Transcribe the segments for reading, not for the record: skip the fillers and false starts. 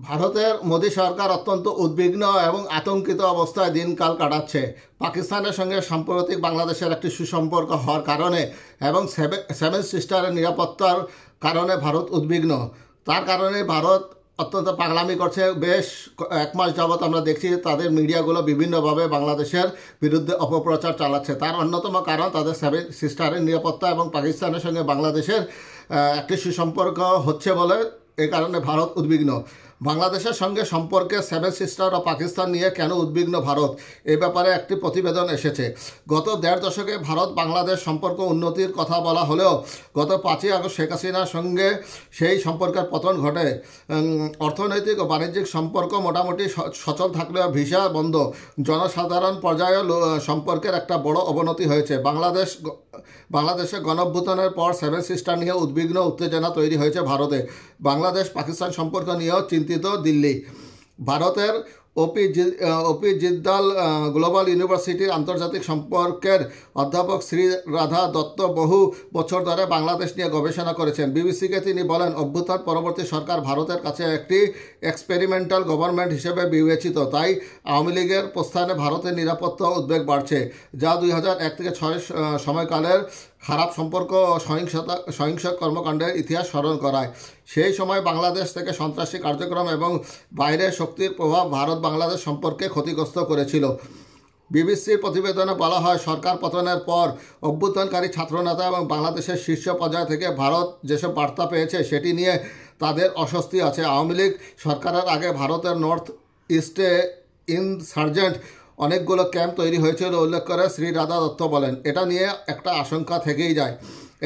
ভারতের মোদী সরকার অত্যন্ত উদ্বিগ্ন এবং আতঙ্কিত অবস্থায় দিনকাল কাটাচ্ছে। পাকিস্তানের সঙ্গে সাম্প্রতিক বাংলাদেশের একটি সুসম্পর্ক হওয়ার কারণে এবং সেভেন সিস্টারের নিরাপত্তার কারণে ভারত উদ্বিগ্ন। তার কারণে ভারত অত্যন্ত পাগলামি করছে। বেশ এক মাস যাবৎ আমরা দেখছি তাদের মিডিয়াগুলো বিভিন্নভাবে বাংলাদেশের বিরুদ্ধে অপপ্রচার চালাচ্ছে। তার অন্যতম কারণ তাদের সেভেন সিস্টারের নিরাপত্তা এবং পাকিস্তানের সঙ্গে বাংলাদেশের একটি সুসম্পর্ক হচ্ছে বলে এই কারণে ভারত উদ্বিগ্ন। বাংলাদেশের সঙ্গে সম্পর্কে সেভেন সিস্টার ও পাকিস্তান নিয়ে কেন উদ্বিগ্ন ভারত, এ ব্যাপারে একটি প্রতিবেদন এসেছে। গত দেড় দশকে ভারত বাংলাদেশ সম্পর্ক উন্নতির কথা বলা হলেও গত 5ই আগস্ট শেখ হাসিনার সঙ্গে সেই সম্পর্কের পতন ঘটে। অর্থনৈতিক ও বাণিজ্যিক সম্পর্ক মোটামুটি সচল থাকলেও ভিসা বন্ধ, জনসাধারণ পর্যায়ে সম্পর্কের একটা বড় অবনতি হয়েছে। বাংলাদেশে গণঅভ্যুত্থানের পর সেভেন সিস্টার নিয়ে উদ্বিগ্ন উত্তেজনা তৈরি হয়েছে ভারতে। বাংলাদেশ পাকিস্তান সম্পর্ক নিয়েও চিন্তিত দিল্লি। ভারতের ওপি জিদ্দাল গ্লোবাল ইউনিভার্সিটির আন্তর্জাতিক সম্পর্কের অধ্যাপক শ্রী রাধা দত্ত বহু বছর ধরে বাংলাদেশ নিয়ে গবেষণা করেছেন। বিবিসিকে তিনি বলেন, অভ্যুত্থান পরবর্তী সরকার ভারতের কাছে একটি এক্সপেরিমেন্টাল গভর্নমেন্ট হিসেবে বিবেচিত। তাই আওয়ামী লীগের প্রস্থানে ভারতের নিরাপত্তা উদ্বেগ বাড়ছে, যা 2001 থেকে 6 সময়কালের খারাপ সম্পর্ক ও সহিংস কর্মকাণ্ডের ইতিহাস স্মরণ করায়। সেই সময় বাংলাদেশ থেকে সন্ত্রাসী কার্যক্রম এবং বাইরের শক্তির প্রভাব ভারত বাংলাদেশ সম্পর্কে ক্ষতিগ্রস্ত করেছিল। বিবিসির প্রতিবেদনে বলা হয়, সরকার পতনের পর অভ্যুত্থানকারী ছাত্রনেতা এবং বাংলাদেশের শীর্ষ পর্যায় থেকে ভারত যেসব বার্তা পেয়েছে সেটি নিয়ে তাদের অস্বস্তি আছে। আওয়ামী লীগ সরকারের আগে ভারতের নর্থ ইস্টে ইনসার্জেন্ট অনেকগুলো ক্যাম্প তৈরি হয়েছিল উল্লেখ করে শ্রী রাধা দত্ত বলেন, এটা নিয়ে একটা আশঙ্কা থেকেই যায়।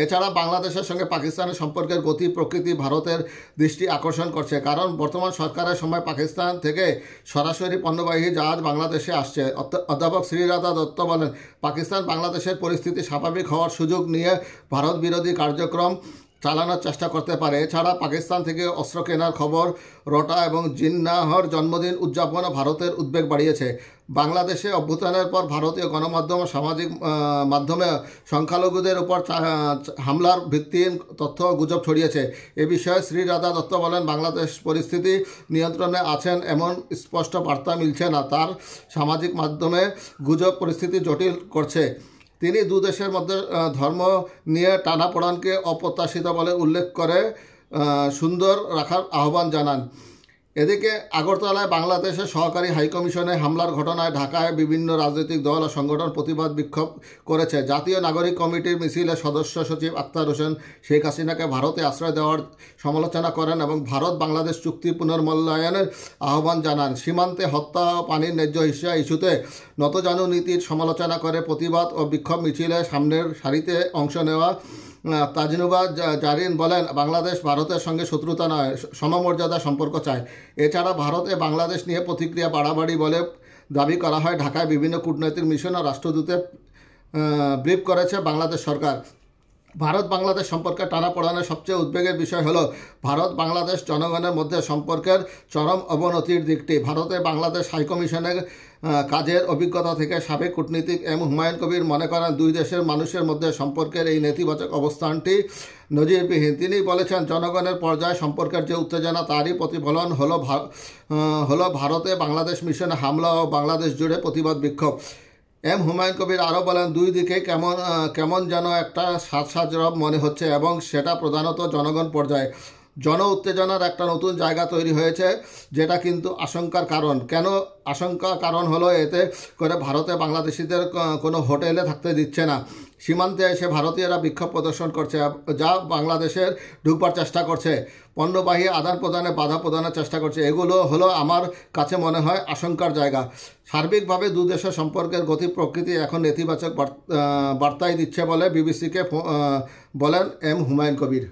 এছাড়া বাংলাদেশের সঙ্গে পাকিস্তানের সম্পর্কের গতি প্রকৃতি ভারতের দৃষ্টি আকর্ষণ করছে, কারণ বর্তমান সরকারের সময় পাকিস্তান থেকে সরাসরি পণ্যবাহী জাহাজ বাংলাদেশে আসছে। অধ্যাপক শ্রী রাধা দত্ত বলেন, পাকিস্তান বাংলাদেশের পরিস্থিতি স্বাভাবিক হওয়ার সুযোগ নিয়ে ভারত বিরোধী কার্যক্রম চালানোর চেষ্টা করতে পারে। এছাড়া পাকিস্তান থেকে অস্ত্র কেনার খবর রটা এবং জিন্নাহর জন্মদিন উদযাপনও ভারতের উদ্বেগ বাড়িয়েছে। বাংলাদেশে অভ্যুত্থানের পর ভারতীয় গণমাধ্যম ও সামাজিক মাধ্যমে সংখ্যালঘুদের উপর হামলার ভিত্তিহীন তথ্য গুজব ছড়িয়েছে। এ বিষয়ে শ্রী রাধা দত্ত বলেন, বাংলাদেশ পরিস্থিতি নিয়ন্ত্রণে আছেন এমন স্পষ্ট বার্তা মিলছে না। তার সামাজিক মাধ্যমে গুজব পরিস্থিতি জটিল করছে। তিনি দুদেশের মধ্যে ধর্ম নিয়ে টানাপোড়েনকে অপ্রত্যাশিত বলে উল্লেখ করে সুন্দর রাখার আহ্বান জানান। এদিকে আগরতলায় বাংলাদেশের সহকারী হাইকমিশনে হামলার ঘটনায় ঢাকায় বিভিন্ন রাজনৈতিক দল ও সংগঠন প্রতিবাদ বিক্ষোভ করেছে। জাতীয় নাগরিক কমিটির মিছিলে সদস্য সচিব আক্তার হোসেন শেখ হাসিনাকে ভারতে আশ্রয় দেওয়ার সমালোচনা করেন এবং ভারত বাংলাদেশ চুক্তি পুনর্মূল্যায়নের আহ্বান জানান। সীমান্তে হত্যা ও পানির ন্যায্য হিস্যা ইস্যুতে নতজানু নীতির সমালোচনা করে প্রতিবাদ ও বিক্ষোভ মিছিলে সামনের সারিতে অংশ নেওয়া তাজনুবা জারিন বলেন, বাংলাদেশ ভারতের সঙ্গে শত্রুতা নয়, সমমর্যাদা সম্পর্ক চায়। এছাড়া ভারতে বাংলাদেশ নিয়ে প্রতিক্রিয়া বাড়াবাড়ি বলে দাবি করা হয়। ঢাকায় বিভিন্ন কূটনৈতিক মিশন ও রাষ্ট্রদূতে ব্রিফ করেছে বাংলাদেশ সরকার। ভারত বাংলাদেশ সম্পর্কে টানাপোড়েনের সবচেয়ে উদ্বেগের বিষয় হলো ভারত বাংলাদেশ জনগণের মধ্যে সম্পর্কের চরম অবনতির দিকটি। ভারতে বাংলাদেশ হাইকমিশনের কাজের অভিজ্ঞতা থেকে সাবেক কূটনীতিক এম হুমায়ুন কবির মনে করেন, দুই দেশের মানুষের মধ্যে সম্পর্কের এই নেতিবাচক অবস্থানটি নজিরবিহীন। তিনি বলেছেন, জনগণের পর্যায়ে সম্পর্কের যে উত্তেজনা তারই প্রতিফলন হলো ভারতে বাংলাদেশ মিশনে হামলা ও বাংলাদেশ জুড়ে প্রতিবাদ বিক্ষোভ। এম হুমায়ুন কবির আরও বলেন, দুই দিকে কেমন যেন একটা সাজরব মনে হচ্ছে এবং সেটা প্রধানত জনগণ পর্যায়ে। জন উত্তেজনার একটা নতুন জায়গা তৈরি হয়েছে, যেটা কিন্তু আশঙ্কার কারণ। কেন আশঙ্কা? কারণ হলো এতে করে ভারতে বাংলাদেশিদের কোনো হোটেলে থাকতে দিচ্ছে না। সীমান্তে এসে ভারতীয়রা বিক্ষোভ প্রদর্শন করছে, যা বাংলাদেশের ঢুকবার চেষ্টা করছে। পণ্যবাহী আদান প্রদানে বাধা প্রদানের চেষ্টা করছে। এগুলো হলো আমার কাছে মনে হয় আশঙ্কার জায়গা। সার্বিকভাবে দু দেশের সম্পর্কের গতি প্রকৃতি এখন নেতিবাচক বার্তাই দিচ্ছে বলে বিবিসিকে বলেন এম হুমায়ুন কবির।